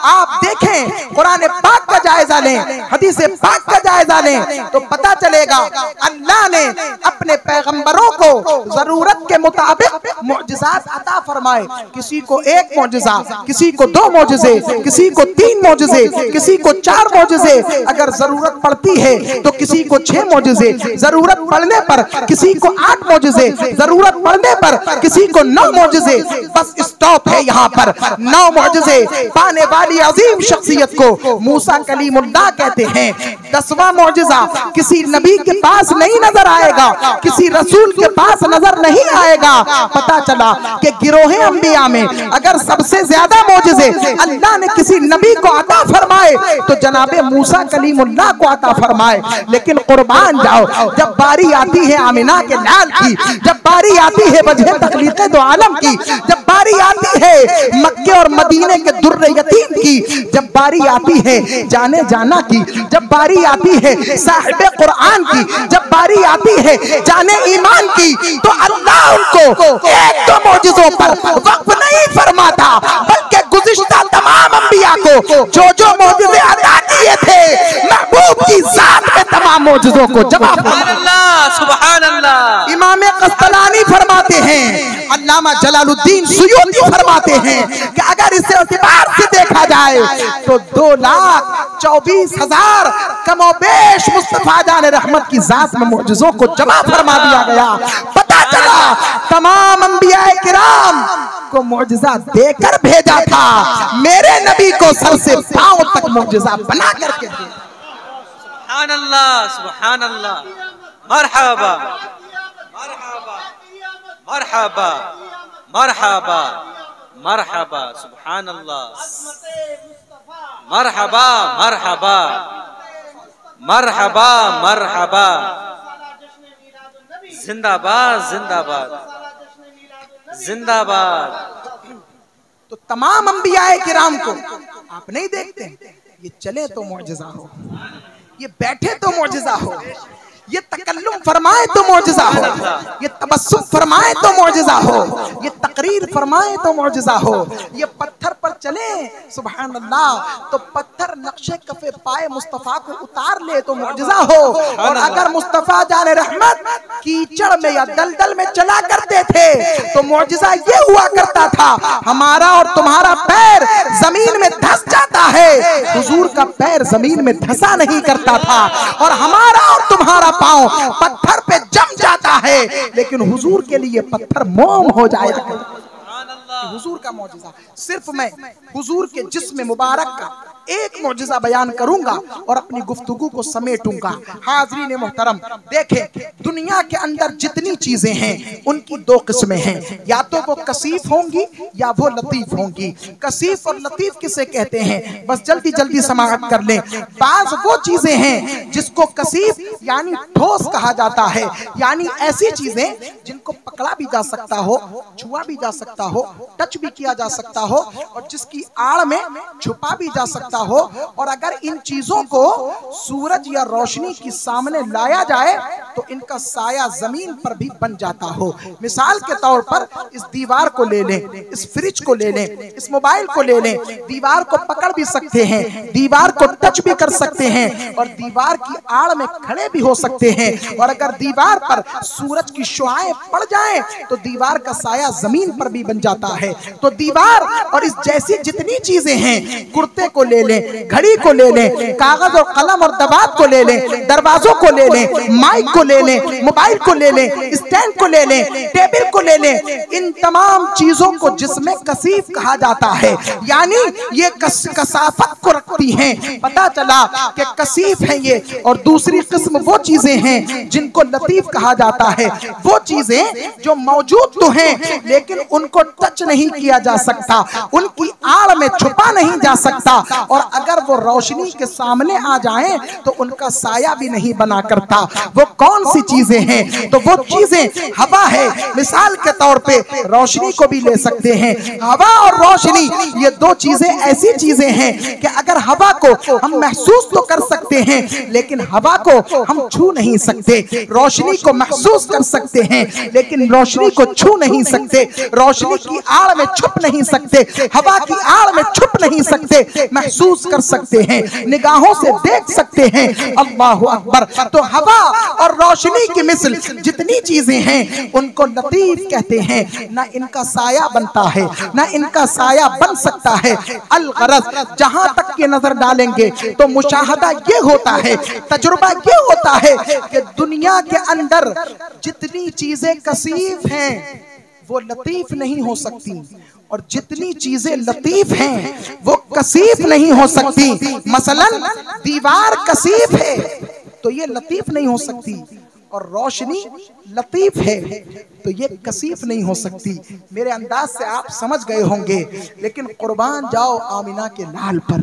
S1: आप देखें, कुरान पाक का जायजा लें, हदीस पाक का जायजा लें, तो पता चलेगा अल्लाह ने अपने पैगंबरों को जरूरत के मुताबिक मुअजिज़ात अता फरमाए। किसी को एक मुअजिज़ा, किसी को 2 मुअजिज़े, किसी को 3 मुअजिज़े, किसी को 4 मुअजिज़े, अगर जरूरत पड़ती है तो किसी को 6 मुअजिज़े, जरूरत पड़ने पर किसी को 8 मुअजिज़े, जरूरत पड़ने पर किसी को 9 मुअजिज़े। बस स्टॉप है यहाँ पर। 9 मुअजिज़े पाने वाली अजीम शख्सियत को मूसा कलीमुल्लाह कहते हैं। 10वां मुअजिज़ा किसी नबी के पास नहीं नजर आएगा, किसी रसूल के पास नजर नहीं आएगा। पता चला कि गिरोहे अंबिया में अगर सबसे ज्यादा मुअजिज़े अल्लाह ने किसी नबी को अता फरमाए तो जनाबे मूसा कलीमुल्लाह को अता फरमाए। लेकिन कुर्बान जाओ, जब बारी आती है आमिना के लाल की, जब बारी आती है वजह तखलीक़ दो आलम की, जब बारी आती है मक्के और मदीने के दुर्रे यतीम की, जब बारी आती है जाने जाना की, जब बारी आती है साहिबे कुरान की, जब बारी आती है जाने ईमान की, तो अल्लाह उनको 1-2 मुअजिज़ों पर वक्फ नहीं फरमाता, बल्कि गुज़िश्ता तमाम अंबिया को जो मुअजिज़े अता किए थे महबूब की ज़ात में तमाम मुअजिज़ों को जवाब।
S2: सुभान अल्लाह।
S1: इमाम कस्तलानी फरमाते हैं, अल्लामा जलालुद्दीन सुयूती फरमाते हैं कि अगर इसे एतबार से देखा जाए तो 2,24,000 कमोबेश मुस्तफा जान रहमत की जात में मुअजिज़ों को जमा फरमा दिया गया। पता चला तमाम अंबिया किराम को मुअजिज़ा देकर भेजा था, मेरे नबी को सर से पांव तक मुअजिज़ा बना करके दिया।
S2: सुभान अल्लाह, सुभान अल्लाह। मरहबा मरहबा मरहबा मरहबा मरहबा, सुभान अल्लाह। मरहबा मरहबा मरहबा मरहबा, जिंदाबाद जिंदाबाद जिंदाबाद।
S1: तो तमाम अंबिया किराम को आप नहीं देखते, ये चले तो मुअजिज़ा हो, ये बैठे तो मुअजिज़ा हो, ये तकल्लुम फरमाए तो मुअजिज़ा हो, ये तबस्सुम फरमाए तो मुअजिज़ा हो, ये तकरीर फरमाए तो मुअजिज़ा हो, ये पत्थर पर चले सुभान अल्लाह तो पत्थर नक्शे कफे पाए मुस्तफ़ा को उतार ले तो मुअजिज़ा हो। और अगर मुस्तफ़ा जाने रहमत कीचड़ में या दलदल में चला करते थे तो मुअजिज़ा ये हुआ करता था, हमारा और तुम्हारा पैर जमीन में धंस जाता है, हुजूर का पैर जमीन में धंसा नहीं करता था, और हमारा और तुम्हारा पांव पत्थर पे जम जाता है, लेकिन हुजूर के लिए पत्थर मोम हो जाएगा। हुजूर का मौजिज़ा। सिर्फ मैं हुजूर के जिस्म मुबारक का एक मौजिज़ा बयान करूंगा और अपनी गुफ्तगू को समेटूंगा। हाज़रीन मोहतरम, देखें दुनिया के अंदर जितनी चीजें हैं उनकी 2 किस्में हैं, या तो वो कसीफ होंगी या वो लतीफ होंगी। कसीफ और लतीफ किसे कहते हैं, बस जल्दी जल्दी समाअत कर लें। बाज़ वो चीजें हैं जिसको कसीफ यानी ठोस कहा जाता है, यानी ऐसी चीजें जिनको पकड़ा भी जा सकता हो, छुआ भी जा सकता हो, टच भी किया जा सकता हो, और जिसकी आड़ में छुपा भी जा सकता हो। और अगर इन चीजों को सूरज या रोशनी के सामने लाया जाए तो इनका साया जमीन पर भी बन जाता हो। मिसाल के तौर पर इस दीवार को ले लें, इस फ्रिज को ले लें, इस मोबाइल को ले लें। दीवार को पकड़ भी सकते हैं, दीवार को टच भी कर सकते हैं, और दीवार की आड़ में खड़े भी हो सकते हैं। और अगर दीवार पर सूरज की शुआएं पड़ जाएं तो दीवार का साया जमीन पर भी बन जाता है। तो दीवार और इस जैसी जितनी चीजें हैं, कुर्ते को ले लें, घड़ी को ले लें, कागज और कलम और दबात को ले लें, दरवाजों को ले लें, माइक को ले लें, मोबाइल को ले लें, स्टैंड को ले लें, टेबल को ले लें, इन तमाम चीजों को जिसमें कसीफ कहा जाता है, यानी ये कसाफत को रखती हैं। पता चला कि कसीफ है ये। और दूसरी किस्म वो चीजें हैं जिनको लतीफ कहा जाता है, वो चीजें जो मौजूद तो हैं लेकिन उनको टच नहीं किया जा सकता, उनकी आड़ में छुपा नहीं जा सकता, और अगर वो रोशनी के सामने आ जाएं तो उनका साया भी नहीं बना करता। वो कौन सी चीजें हैं? तो वो चीजें हवा है। मिसाल के तौर पे रोशनी को भी ले सकते हैं। हवा और रोशनी ये दो चीजें ऐसी चीजें हैं कि अगर हवा को हम महसूस तो कर सकते हैं लेकिन हवा को हम छू नहीं सकते, रोशनी को महसूस कर सकते हैं लेकिन रोशनी को छू नहीं सकते, रोशनी की आड़ में छुप नहीं सकते, हवा की आड़ में छुप नहीं सकते, महसूस कर सकते हैं, निगाहों से देख सकते हैं। अल्लाहु अकबर। तो हवा और रोशनी की मिसल जितनी चीजें हैं उनको लतीफ कहते हैं। ना इनका साया बनता है, ना इनका साया बन सकता है। अल-गरज, जहां तक की नजर डालेंगे तो मुशाहदा ये होता है, तजुर्बा ये होता है कि दुनिया के अंदर जितनी चीजें कसीफ हैं वो लतीफ नहीं हो सकती, और जितनी चीजें लतीफ हैं वो कसीफ नहीं हो सकती। मसलन दीवार कसीफ है तो ये लतीफ नहीं हो सकती, और रोशनी लतीफ है तो ये कसीफ नहीं हो सकती। मेरे अंदाज से आप समझ गए होंगे, लेकिन कुर्बान जाओ आमिना के लाल पर,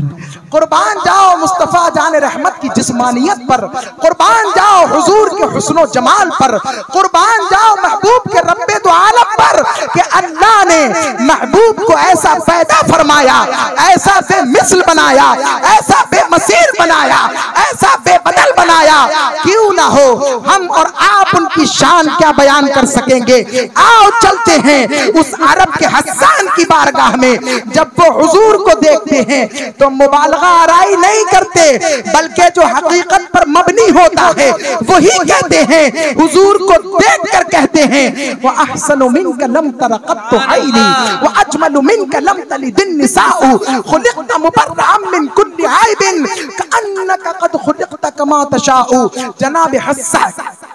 S1: कुर्बान जाओ मुस्तफा जान रहमत की जिस्मानियत पर, कुर्बान जाओ हुजूर के हुस्नो जमाल पर, कुर्बान जाओ महबूब के रब्बे दो आलम पर कि अल्लाह ने महबूब को ऐसा पैदा फरमाया, ऐसा बेमिसल बनाया, ऐसा बेमसीर बनाया, ऐसा बेबदल बनाया। क्यों ना हो हम और आप उनकी शान क्या बयान कर सकेंगे। आओ चलते हैं उस अरब के हस्सान की बारगाह में। जब वो हुजूर को देखते हैं तो मुबालगा आराई नहीं करते, बल्कि जो हकीकत पर मबनी होता है वही कहते हैं। हुजूर को देखकर कहते हैं व अहसनु मिनका लम तरा क़त्तु ऐनी व अजमलु मिनका लम तलिदिन निसाउ खुलिक़्ता मुबर्रअन मिन कुल्ली ऐबिन कअन्नका क़द खुलिक़्ता कमा तशाउ। जनाब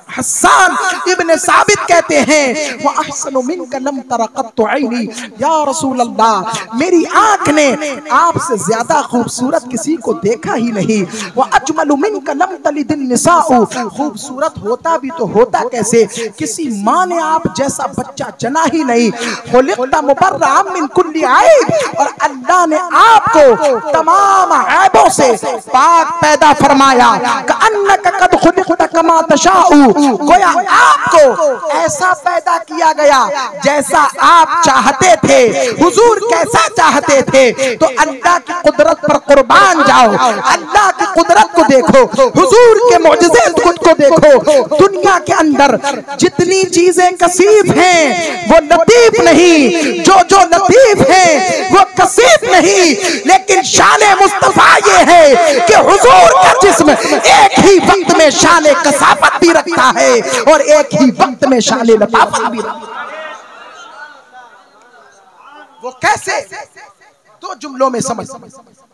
S1: हस्सान इब्न साबित कहते हैं वो अहसनु मिनका लम तरा क़त्तु ऐनी, या रसूल अल्लाह मेरी आंख ने आपसे ज्यादा खूबसूरत किसी को देखा ही नहीं। वो अजमलु मिनका लम तलिदिन निसाउ, खूबसूरत होता भी तो होता कैसे, किसी माँ ने आप जैसा बच्चा जना ही नहीं। खुलिक़्ता मुबर्रअन मिन कुल्ली ऐब, और अल्लाह ने आपको तमाम ऐबों से पाक पैदा फरमाया। कअन्नका क़द खुलिक़्ता कमा तशाउ, गोया आपको ऐसा पैदा किया गया जैसा आप चाहते थे। हुजूर कैसा चाहते थे? तो अल्लाह की कुदरत पर कुर्बान जाओ, अल्लाह की कुदरत को देखो, हुजूर के मौजज़े को देखो। दुनिया के अंदर जितनी चीजें कसीफ हैं वो लतीफ नहीं, जो लतीफ है वो कसीफ नहीं, लेकिन शान मुस्तफा ये है कि हुजूर का जिस्म एक ही वक्त में शान कसाफत भी रखता है और एक ही वक्त में शान लताफत भी रखता है। वो कैसे? तो जुमलों में समझ।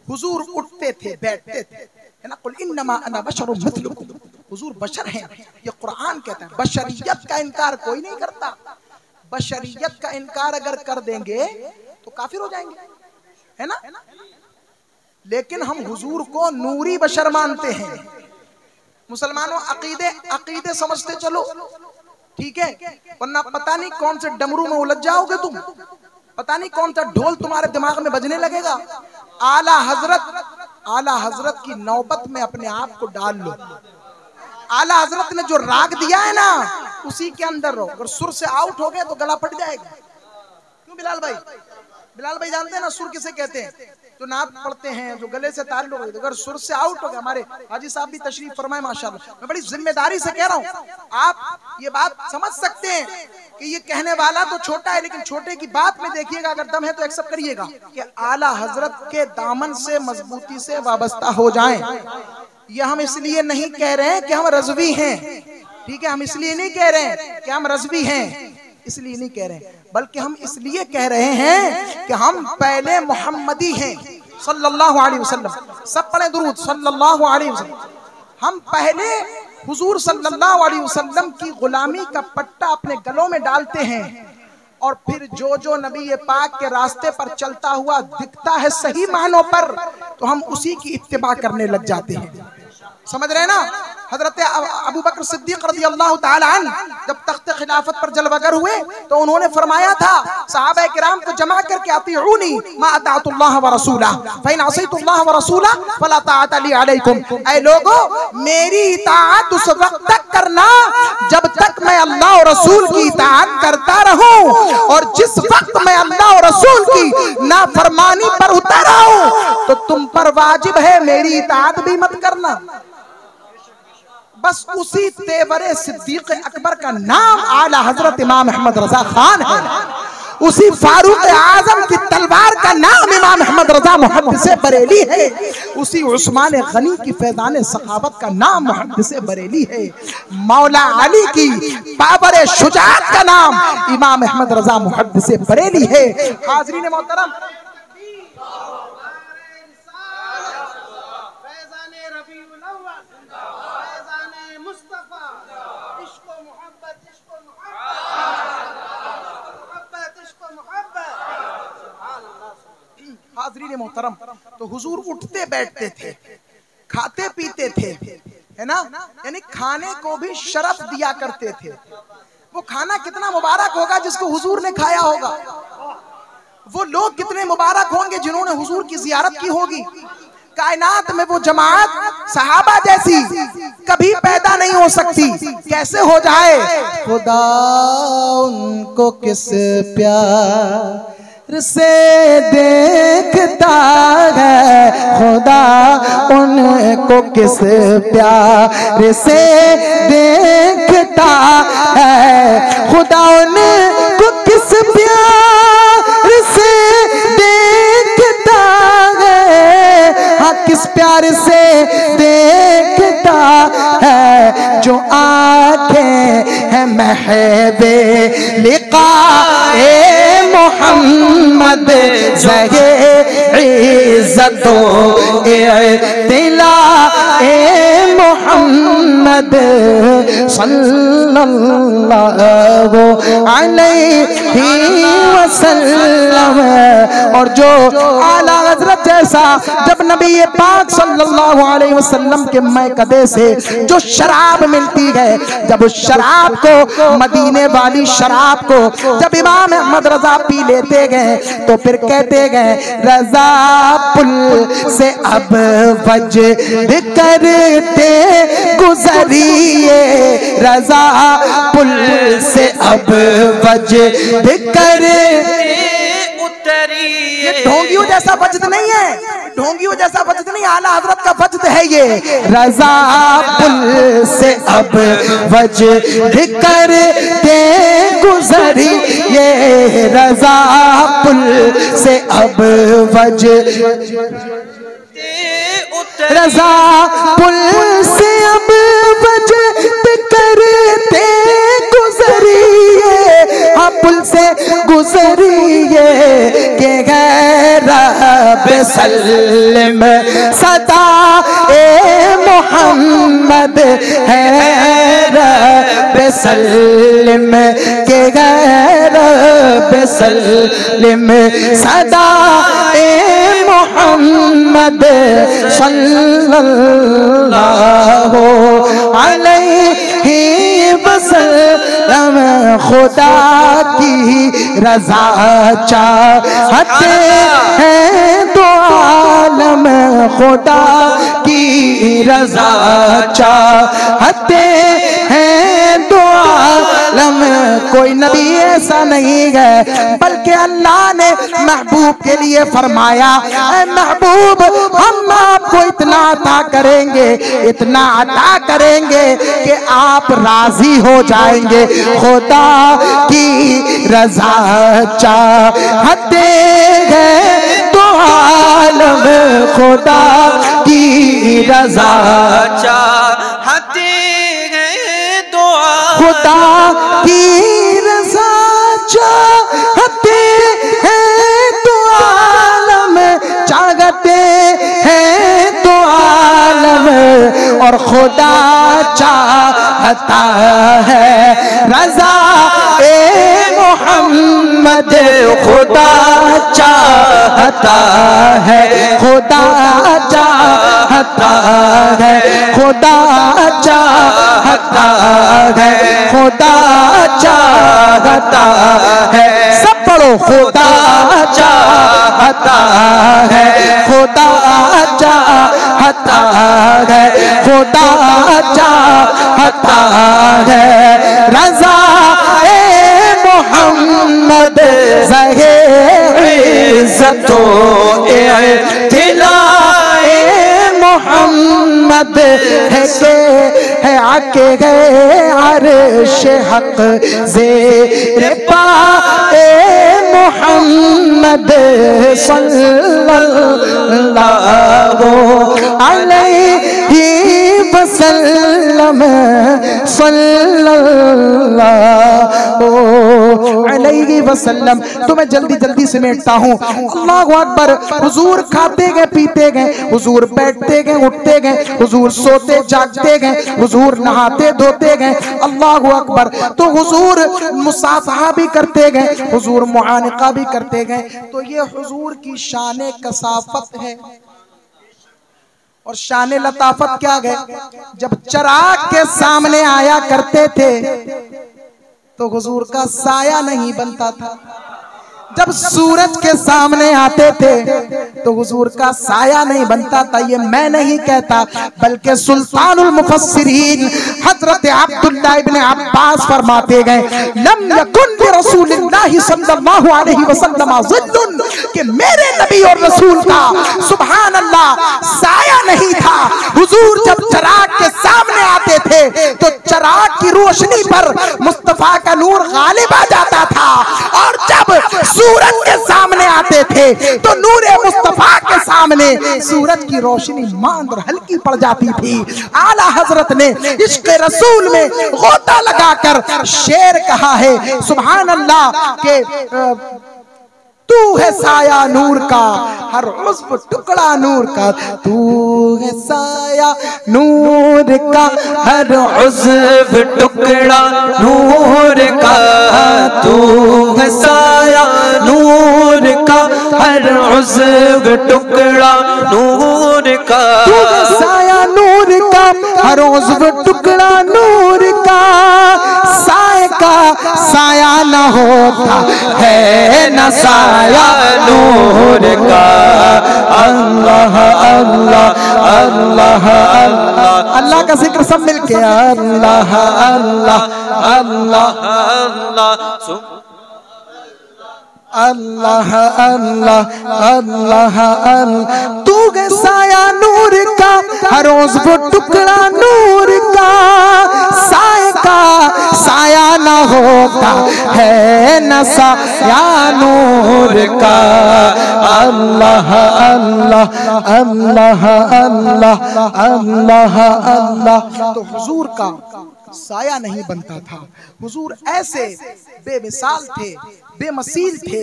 S1: हुजूर उठते थे, बैठते थे, है ना, कुल इन्नमा अना बशरुम मिथलुकुम, हुजूर बशर हैं, ये कुरान कहता है। बशरियत का इनकार कोई नहीं करता। बशरियत का इनकार अगर कर देंगे तो काफिर हो जाएंगे, है ना। लेकिन हम हुजूर को नूरी बशर मानते हैं। मुसलमानों अकीदे समझते चलो, ठीक है, वरना पता नहीं कौन से डमरू में उलझ जाओगे तुम, पता नहीं कौन सा ढोल तुम्हारे दिमाग में बजने लगेगा। आला हजरत की नौबत में अपने आप को डाल लो। आला हजरत ने जो राग दिया है ना उसी के अंदर रहो। अगर सुर से आउट हो गए तो गला फट जाएगा। क्यों बिलाल भाई? बिलाल भाई जानते हैं ना सुर किसे कहते हैं? जो नात पढ़ते हैं, जो गले से ताल्लुक है। अगर सुर से आउट हो गया, हमारे हाजी साहब भी तशरीफ फरमाए माशाल्लाह, मैं बड़ी जिम्मेदारी से कह रहा हूँ, आप ये बात समझ सकते हैं कि ये कहने वाला तो छोटा है, लेकिन छोटे की बात में देखिएगा, अगर दम है तो एक्सेप्ट करिएगा कि आला हजरत के दामन से मजबूती से वाबस्ता हो जाएं। ये हम इसलिए नहीं कह रहे हैं कि हम रज़वी हैं, ठीक है, हम इसलिए नहीं कह रहे हैं कि हम रज़वी हैं, इसलिए नहीं कह रहे हैं, बल्कि हम इसलिए कह रहे हैं कि हम पहले मोहम्मदी हैं, सल्लल्लाहु अलैहि वसल्लम। सब पढ़े दुरूद सल्लल्लाहु अलैहि वसल्लम। हम पहले हुजूर सल्लल्लाहु अलैहि वसल्लम की गुलामी का पट्टा अपने गलों में डालते हैं और फिर जो जो नबी पाक के रास्ते पर चलता हुआ दिखता है सही मानों पर, तो हम उसी की इत्तिबा करने लग जाते हैं। समझ रहे हैं ना? हजरत अबू बकर सिद्दीक रज़ियल्लाहु ताला अन्हु जब तख्त खिलाफत पर जलवगर हुए तो उन्होंने फरमाया था सहाबा किराम को जमा करके, अतीऊनी मा अताअतुल्लाह व रसूला फ़इन असैतुल्लाह व रसूला फला ताअत ली अलैकुम। ऐ लोगो, मेरी इताअत उस वक्त तक करना जब तक मैं अल्लाह और रसूल की इताअत करता रहूं, और जिस वक्त मैं अल्लाह और रसूल की नाफरमानी पर उतर आऊं तो तुम पर वाजिब है मेरी इताअत भी मत करना। बस उसी तेवरे सिद्दीक अकबर का नाम आला हजरत इमाम अहमद रजा खान है। उसी फारूक आजम की तलवार का नाम इमाम अहमद रजा मुहद्दिसे बरेली है। उसी उस्मान गनी की फैजान सखावत का नाम मुहद्दिसे बरेली है। मौला अली की बाबर शुजाअत का नाम इमाम अहमद रजा मुहद्दिसे बरेली है। हाज़रीन मोहतरम, हाज़रीन मोहतरम, तो हुजूर उठते बैठते थे, खाते पीते थे, है ना, यानी खाने को भी शरफ दिया करते थे। वो खाना कितना मुबारक होगा जिसको हुजूर ने खाया होगा। वो लोग कितने मुबारक होंगे जिन्होंने हुजूर की जियारत की होगी। कायनात में वो जमात सहाबा जैसी कभी पैदा नहीं हो सकती। कैसे हो जाए? खुदा उनको किस प्यार से देखता है, खुदा उनको किस प्यार से देखता है, खुदा उनको किस प्यार से देखता है। हाँ, किस प्यार से देखता है, जो आंखें हैं महबे लिक़ाए मोहम्मद ज़हे इज़्ज़तो इत्तिलाए मोहम्मद सल्लल्लाहु अलैहि वसल्लम। और जो आला हज़रत जैसा जब नबी पाक सल्लल्लाहु अलैहि वसल्लम के मैकदे से जो शराब मिलती है, जब उस शराब को, मदीने वाली शराब को जब इमाम अहमद रजा पी लेते गए तो फिर कहते गए, रजा पुल से अब वजद करते गुजरिए, रजा पुल से अब वजद करते उतरिए। ये ढोंगियों जैसा वजद नहीं है, ढोंगियों जैसा वजद नहीं, आला हजरत का वजद है ये। रजा पुल से अब वजद करते गुजरिए, रजा पुल से अब वजद, रजा पुल से अब वजद करते गुजरिए, हाँ पुल से गुजरिए के रब सल्लम सदा ए मोहम्मद है, रब सल्लम के रब सल्लम सदा ए मोहम्मद सल्लल्लाहु अलैहि वसल्लम। खुदा की रजा चाहते हैं तो आलम, खुदा की रजा चाहते हैं तो आलम। कोई नबी ऐसा नहीं है, बल्कि अल्लाह ने महबूब के लिए फरमाया, ऐ महबूब हम आपको इतना अता करेंगे, इतना अता करेंगे कि आप राजी हो जाएंगे। खुदा की रजा चाहते हैं तो आलम, खुदा की रजा चाहते हैं तो खुदा की रजा चाहते हैं तो आलम, चाहते करते हैं तो आलम और खुदा चाहता है रज़ा ए मोहम्मद खुदा चाहता है खुदा चाहता है खुदा चाहता है खुदा चाहता है सब पढ़ो खुदा चाहता है खुदा चाहता है खुदा चाहता है रज़ा ए मोहम्मद ज़हे इज़्ज़तो इत्तिलाए मोहम्मद है के है आके गए अर्श हक ज़ेर पाए मोहम्मद सल्लल्लाहु अलैहि वसल्लम सल्लल्लाहु अलैहि वसल्लम। तो मैं जल्दी जल्दी समेटता हूँ। अल्लाहु अकबर। हुजूर खाते गए पीते गए, हुजूर बैठते गए उठते गए, हुजूर सोते जागते गए, हुजूर नहाते धोते गए। अल्लाहु अकबर। तो हुजूर मुसाफहा भी करते गए, हुजूर मुआनिका भी करते गए। तो ये हुजूर की शान कसाफत है। और शान लताफत क्या गए, जब चिराग के सामने आया करते थे तो हुजूर का साया नहीं बनता था। जब सूरज के सामने आते थे तो हुजूर का साया नहीं बनता था। ये मैं नहीं कहता, बल्कि सुल्तानुल मुफस्सिरीन हजरत अब्दुल्लाह इब्न अब्बास फरमाते गए, लम यकुन बि रसूलिल्लाहि सल्लल्लाहु अलैहि वसल्लम ज़िल्लुन, कि मेरे नबी और रसूल का सुभान अल्लाह साया नहीं था। हुजूर जब चिराग के सामने आते थे तो चिराग की रोशनी पर मुस्तफा का नूर गालिब आ जाता था, और जब सूरज के सामने आते थे तो नूरे मुस्तफा के सामने सूरज की रोशनी मांद और हल्की पड़ जाती थी। आला हजरत ने इश्क रसूल में गोता लगाकर शेर कहा है सुभान अल्लाह के तू है साया नूर का, हर उज़्व टुकड़ा नूर का। तू है साया नूर का, हर उज़्व टुकड़ा नूर का। तू है साया नूर का, हर उज़्व टुकड़ा नूर का। तू है साया नूर का, हर उज़्व टुकड़ा नूर का। साए का साया न होता है न साया नूर का। अल्लाह अल्लाह अल्लाह अल्लाह, अल्लाह का जिक्र सब मिलके अल्लाह अल्लाह अल्लाह अल्लाह अल्लाह अल्लाह अल्लाह अल्लाह। तू है साया नूर का, हर उज़्व टुकड़ा नूर का। साए का साया न होता है न साया नूर का। अल्लाह अल्लाह अल्लाह अल्लाह अल्लाह अल्लाह। तो हुजूर का साया नहीं बनता था। हुजूर ऐसे बेमिसाल थे, बेमसील थे,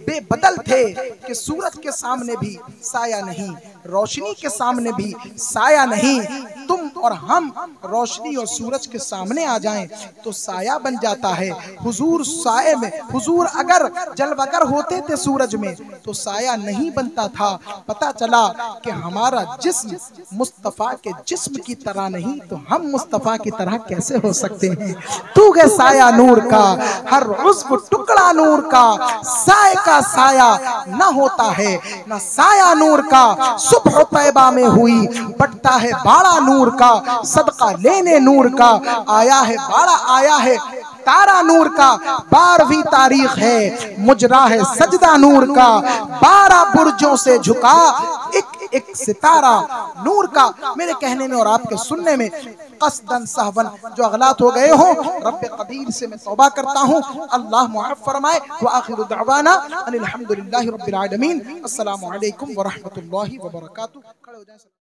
S1: बेबदल थे कि सूरज के सामने भी साया नहीं, रोशनी के सामने भी साया नहीं। तुम और हम रोशनी और सूरज के सामने आ जाएं तो साया बन जाता है। हुजूर साए में, हुजूर अगर जलवगर होते थे सूरज में तो साया नहीं बनता था। पता चला कि हमारा जिस्म मुस्तफ़ा के जिस्म की तरह नहीं तो हम मुस्तफ़ा की तरह कैसे हो सकते हैं। तू है साया नूर का, हर उज़्व टुकड़ा नूर का। साए का साया न होता है न साया नूर का। सुबह तैबा में हुई बटता है बाड़ा नूर का। सदका लेने नूर का आया है बाड़ा, आया है तारा नूर का। 12वीं तारीख है, मुजरा है सजदा नूर का। 12 बुर्जों से झुका एक एक सितारा नूर का। मेरे कहने में और आपके सुनने में कसदन सहवन जो अगलात हो गए हों, रब्बे कदीर से मैं तौबा करता हूँ। अल्लाह मुआफ़ फरमाए। व आखिरु दअवाना अनिल हम्दुलिल्लाहि रब्बिल आलमीन। अस्सलामु अलैकुम व रहमतुल्लाहि व बरकातुहू।